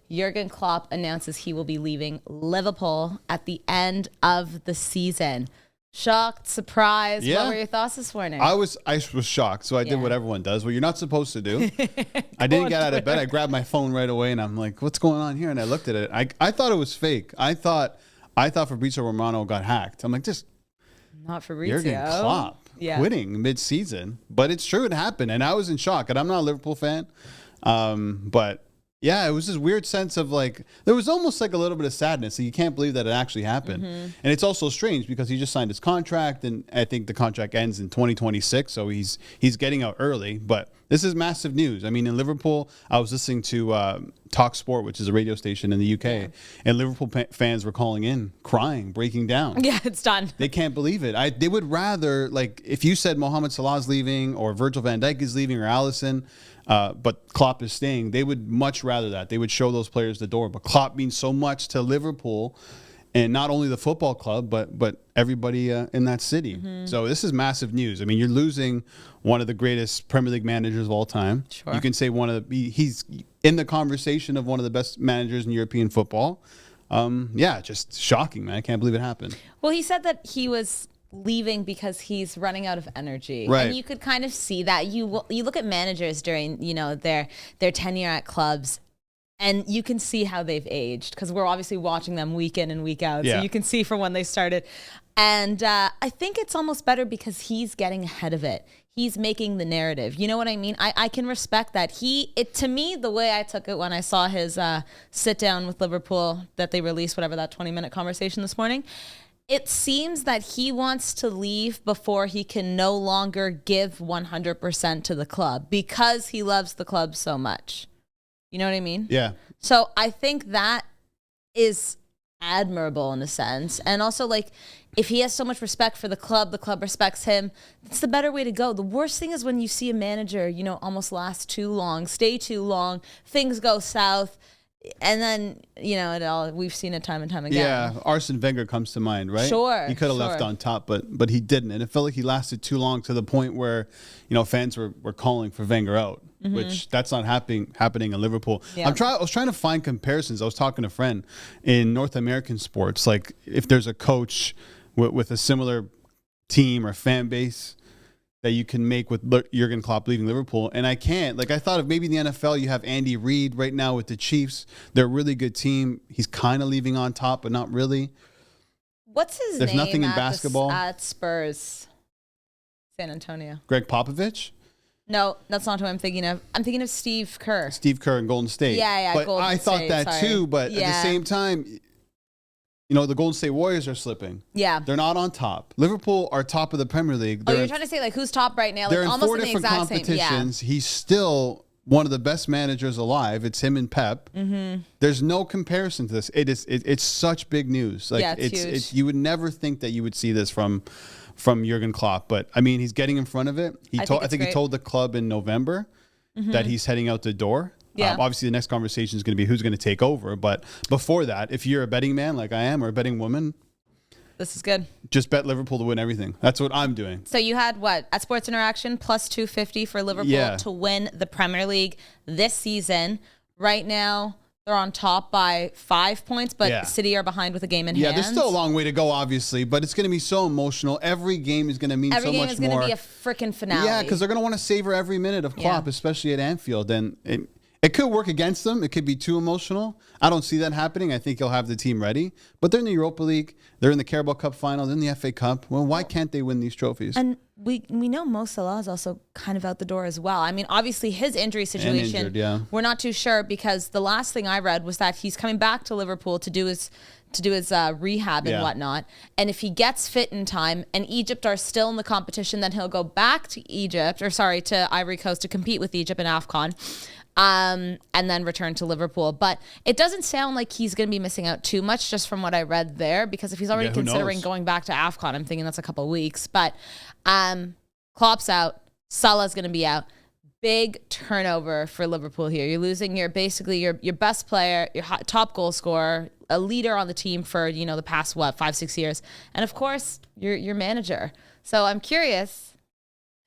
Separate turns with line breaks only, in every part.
Jurgen Klopp announces he will be leaving Liverpool at the end of the season. Shocked, surprised.
Yeah.
What were your thoughts this morning?
I was shocked, so I did what everyone does, what you're not supposed to do. I didn't get out of bed. I grabbed my phone right away, and I'm like, "What's going on here?" And I looked at it. I thought it was fake. I thought Fabrizio Romano got hacked. I'm like, just
not Fabrizio.
Jurgen Klopp quitting mid-season, but it's true, it happened, and I was in shock. And I'm not a Liverpool fan, but. Yeah, it was this weird sense of like, there was almost like a little bit of sadness. So you can't believe that it actually happened. And it's also strange because he just signed his contract, and I think the contract ends in 2026. So he's getting out early, but this is massive news. I mean, in Liverpool, I was listening to Talk Sport, which is a radio station in the UK, and Liverpool fans were calling in, crying, breaking down.
Yeah, it's done.
They can't believe it. They would rather, like, if you said Mohamed Salah's leaving or Virgil van Dijk is leaving or Alisson, but Klopp is staying, they would much rather that. They would show those players the door. But Klopp means so much to Liverpool, and not only the football club, but everybody in that city. So this is massive news. I mean, you're losing one of the greatest Premier League managers of all time.
Sure.
You can say he's in the conversation of one of the best managers in European football. Just shocking, man. I can't believe it happened.
Well, he said that he was leaving because he's running out of energy,
right?
And you could kind of see that. You look at managers during their tenure at clubs, and you can see how they've aged because we're obviously watching them week in and week out. So you can see from when they started, and I think it's almost better because he's getting ahead of it. He's making the narrative. You know what I mean? I can respect that. To me, the way I took it when I saw his sit down with Liverpool that they released, whatever, that 20-minute conversation this morning. It seems that he wants to leave before he can no longer give 100% to the club because he loves the club so much. You know what I mean?
Yeah.
So I think that is admirable in a sense. And also, like, if he has so much respect for the club respects him, it's the better way to go. The worst thing is when you see a manager, almost last too long, stay too long, things go south. And then, we've seen it time and time again.
Yeah, Arsene Wenger comes to mind, right?
Sure.
He could have left on top, but he didn't. And it felt like he lasted too long to the point where, fans were calling for Wenger out, which that's not happening in Liverpool.
Yeah.
I was trying to find comparisons. I was talking to a friend in North American sports, like if there's a coach with a similar team or fan base that you can make with Jurgen Klopp leaving Liverpool. And I can't. Like, I thought of maybe in the NFL, you have Andy Reid right now with the Chiefs. They're a really good team. He's kind of leaving on top, but not really.
What's his
There's
name
nothing in basketball.
At Spurs? San Antonio.
Greg Popovich?
No, that's not who I'm thinking of. I'm thinking of Steve Kerr.
Steve Kerr in Golden State.
Yeah,
but
Golden
I thought
State,
that
sorry.
too, but at the same time, the Golden State Warriors are slipping.
Yeah.
They're not on top. Liverpool are top of the Premier League.
You're trying to say, like, who's top right now? Like,
They're in
almost
4
in the
different
exact
competitions.
Same. Yeah.
He's still one of the best managers alive. It's him and Pep. There's no comparison to this. It's such big news. Like,
it's huge.
You would never think that you would see this from Jurgen Klopp, but I mean, he's getting in front of it. I think he told the club in November that he's heading out the door.
Yeah.
Obviously, the next conversation is going to be who's going to take over. But before that, if you're a betting man like I am, or a betting woman,
this is good.
just bet Liverpool to win everything. That's what I'm doing.
So you had what at Sports Interaction plus 250 for Liverpool to win the Premier League this season. Right now, they're on top by 5 points, but City are behind with a game in hand.
Yeah, there's still a long way to go, obviously, but it's going to be so emotional. Every game is going to mean so much more.
Every game is going to be a freaking finale.
Yeah, because they're going to want to savor every minute of Klopp, especially at Anfield. And it could work against them. It could be too emotional. I don't see that happening. I think he'll have the team ready. But they're in the Europa League. They're in the Carabao Cup final. They're in the FA Cup. Well, why can't they win these trophies?
And we know Mo Salah is also kind of out the door as well. I mean, obviously his injury situation, we're not too sure because the last thing I read was that he's coming back to Liverpool to do his rehab and whatnot. And if he gets fit in time and Egypt are still in the competition, then he'll go back to Ivory Coast to compete with Egypt in AFCON. And then return to Liverpool. But it doesn't sound like he's going to be missing out too much just from what I read there, because if he's already considering going back to AFCON, I'm thinking that's a couple of weeks. But Klopp's out. Salah's going to be out. Big turnover for Liverpool here. You're losing your best player, your top goal scorer, a leader on the team for, the past, 5-6 years. And, of course, your manager. So I'm curious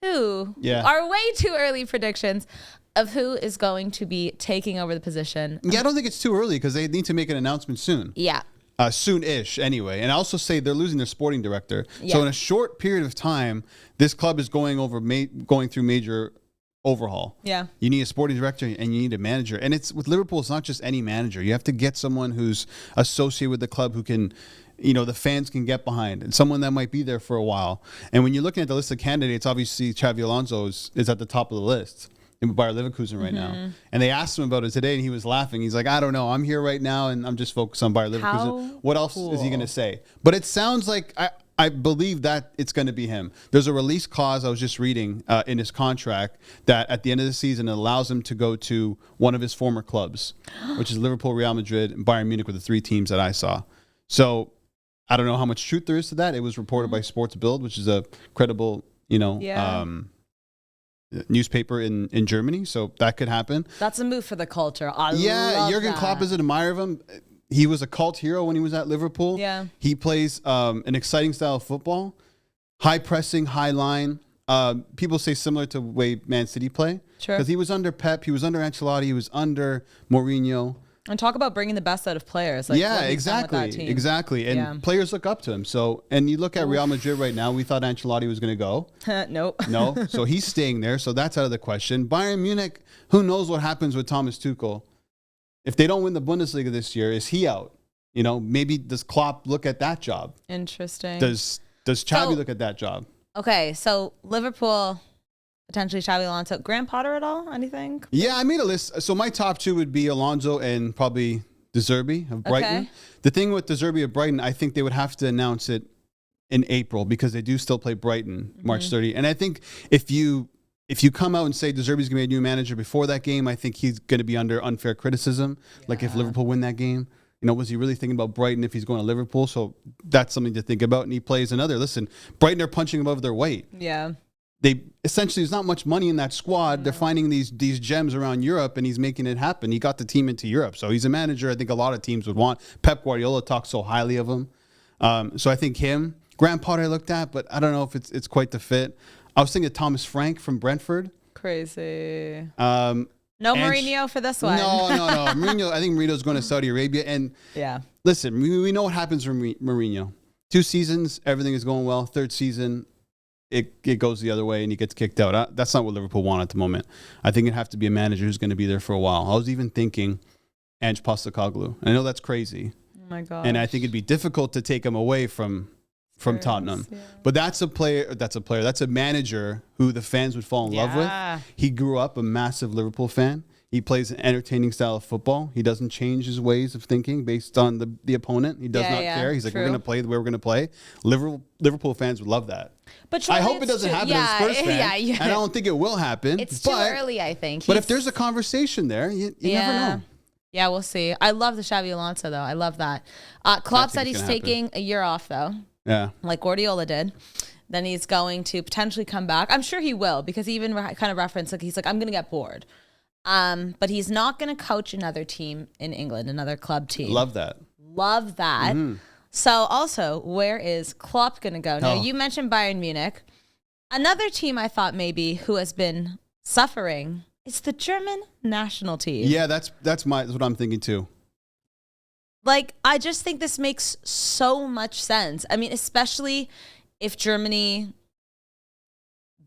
who are way too early predictions. of who is going to be taking over the position.
Yeah, I don't think it's too early because they need to make an announcement soon.
Yeah.
Soon-ish, anyway. And I also say they're losing their sporting director. Yeah. So in a short period of time, this club is going through major overhaul.
Yeah.
You need a sporting director and you need a manager. And it's with Liverpool, it's not just any manager. You have to get someone who's associated with the club who can, the fans can get behind, and someone that might be there for a while. And when you're looking at the list of candidates, obviously Xabi Alonso is at the top of the list in Bayer Leverkusen right now. And they asked him about it today and he was laughing. He's like, I don't know. I'm here right now and I'm just focused on Bayer Leverkusen. What else is he going to say? But it sounds like I believe that it's going to be him. There's a release clause I was just reading in his contract that at the end of the season it allows him to go to one of his former clubs, which is Liverpool, Real Madrid, and Bayern Munich were the 3 teams that I saw. So I don't know how much truth there is to that. It was reported by Sports Bild, which is a credible, newspaper in Germany. So that could happen.
That's a move for the culture.
Jurgen Klopp is an admirer of him. He was a cult hero when he was at Liverpool.
Yeah.
He plays an exciting style of football, high pressing, high line. People say similar to the way Man City play.
Sure.
Because he was under Pep, he was under Ancelotti, he was under Mourinho.
And talk about bringing the best out of players.
Exactly. And players look up to him. So, and you look at Real Madrid right now, we thought Ancelotti was going to go.
Nope.
No. So he's staying there. So that's out of the question. Bayern Munich, who knows what happens with Thomas Tuchel? If they don't win the Bundesliga this year, is he out? Maybe does Klopp look at that job?
Interesting.
Does Xabi look at that job?
Okay, so Liverpool, potentially Xabi Alonso. Graham Potter at all? Anything?
Yeah, I made a list. So my top 2 would be Alonso and probably De Zerbi of Brighton.
Okay.
The thing with De Zerbi of Brighton, I think they would have to announce it in April because they do still play Brighton March 30. And I think if you come out and say De Zerbi's going to be a new manager before that game, I think he's going to be under unfair criticism. Yeah. Like if Liverpool win that game, was he really thinking about Brighton if he's going to Liverpool? So that's something to think about. And he plays another. Listen, Brighton are punching above their weight.
Yeah.
They essentially, there's not much money in that squad. They're finding these gems around Europe, and he's making it happen. He got the team into Europe. So he's a manager I think a lot of teams would want. Pep Guardiola talks so highly of him. So I think him. Graham Potter I looked at, but I don't know if it's quite the fit. I was thinking of Thomas Frank from Brentford.
Crazy. No Mourinho for this one.
No. Mourinho. I think Mourinho's going to Saudi Arabia. And listen, we know what happens from Mourinho. 2 seasons, everything is going well. 3rd season, it goes the other way and he gets kicked out. That's not what Liverpool want at the moment. I think it'd have to be a manager who's going to be there for a while. I was even thinking Ange Postecoglou. I know that's crazy.
Oh my God.
And I think it'd be difficult to take him away from Tottenham. Yeah. But that's a manager who the fans would fall in love with. He grew up a massive Liverpool fan. He plays an entertaining style of football. He doesn't change his ways of thinking based on the opponent. He does not care. He's like, we're going to play the way we're going to play. Liverpool fans would love that.
But
I hope it doesn't happen as a Spurs fan. And I don't think it will happen.
It's too early, I think.
But if there's a conversation there, you never know.
Yeah, we'll see. I love the Xabi Alonso, though. I love that. Klopp said he's taking a year off, though.
Yeah.
Like Guardiola did. Then he's going to potentially come back. I'm sure he will because he even kind of referenced, he's like, I'm going to get bored. But he's not going to coach another team in England, another club team.
Love that.
Mm-hmm. So also, where is Klopp going to go? Now, you mentioned Bayern Munich. Another team I thought maybe who has been suffering is the German national team.
Yeah, that's what I'm thinking too.
I just think this makes so much sense. I mean, especially if Germany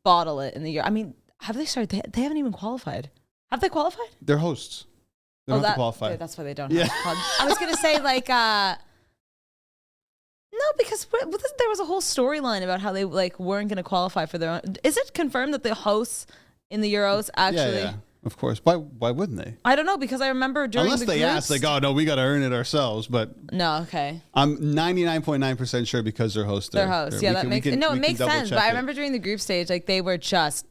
bottle it in the year. I mean, have they started? They haven't even qualified. Have they qualified?
They're hosts. They don't have to qualify.
That's why they don't have I was going to say, no, because there was a whole storyline about how they, weren't going to qualify for their own. Is it confirmed that the hosts in the Euros actually...
Yeah. Of course. Why wouldn't they?
I don't know, because I remember during
Unless they ask, oh, no, we got to earn it ourselves. But
no, okay.
I'm 99.9% sure because they're hosts.
They're hosts. Yeah, that makes sense. No, it makes sense. But I remember during the group stage, they were just...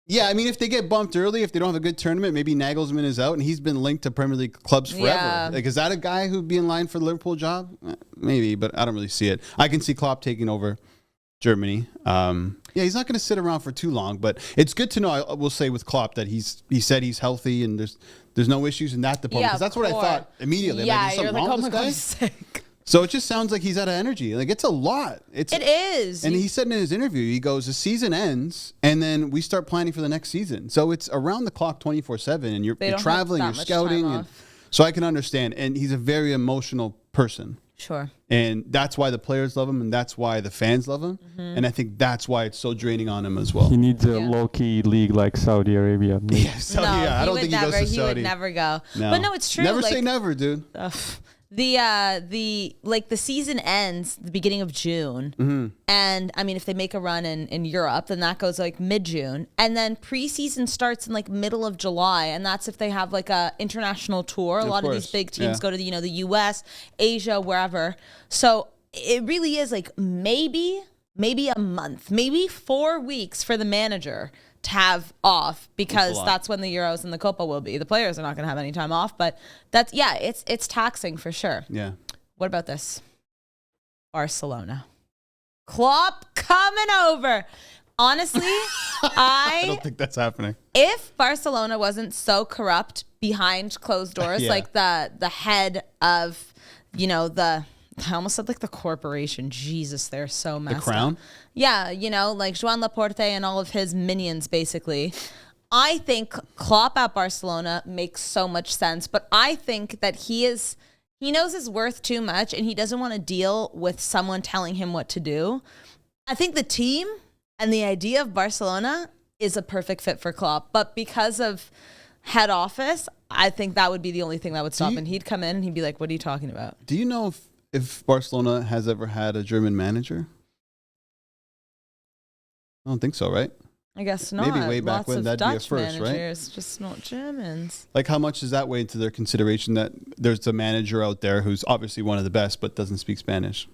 Yeah, I mean, if they get bumped early, if they don't have a good tournament, maybe Nagelsmann is out, and he's been linked to Premier League clubs forever.
Yeah.
Is that a guy who'd be in line for the Liverpool job? Maybe, but I don't really see it. I can see Klopp taking over Germany. Yeah, he's not going to sit around for too long, but it's good to know. I will say with Klopp that he said he's healthy and there's no issues in that department. Because that's what I thought immediately.
Yeah, you're like, oh my God, he's sick.
So it just sounds like he's out of energy. Like it's a lot. It
is.
And he said in his interview, he goes, the season ends and then we start planning for the next season. So it's around the clock 24/7 and you're traveling, you're scouting. And so I can understand. And he's a very emotional person.
Sure.
And that's why the players love him and that's why the fans love him. And I think that's why it's so draining on him as well.
He needs a low-key league like Saudi Arabia.
Yeah, Saudi, I don't think he goes to Saudi.
He would never go.
No.
But no, it's true.
Never say never, dude.
The season ends the beginning of June, and I mean, if they make a run in Europe, then that goes like mid-June, and then preseason starts in like middle of July, and that's if they have like a international tour. A lot of these big teams go to the U.S., Asia, wherever. So it really is like maybe a month, maybe 4 weeks for the manager to have off, because that's when the Euros and the Copa will be. The players are not going to have any time off, but it's taxing for sure.
Yeah.
What about this? Barcelona. Klopp coming over. Honestly, I don't
think that's happening.
If Barcelona wasn't so corrupt behind closed doors, like the head of, I almost said like the corporation. Jesus, they're so messed up.
The Crown?
Yeah, like Joan Laporte and all of his minions, basically. I think Klopp at Barcelona makes so much sense, but I think that he knows his worth too much and he doesn't want to deal with someone telling him what to do. I think the team and the idea of Barcelona is a perfect fit for Klopp, but because of head office, I think that would be the only thing that would stop. And he'd come in and he'd be like, what are you talking about?
Do you know if Barcelona has ever had a German manager? I don't think so, right?
I guess not.
Maybe way back when that'd
Dutch
be a first,
managers, right? Just not Germans.
Like, how much does that weigh into their consideration that there's a manager out there who's obviously one of the best but doesn't speak Spanish?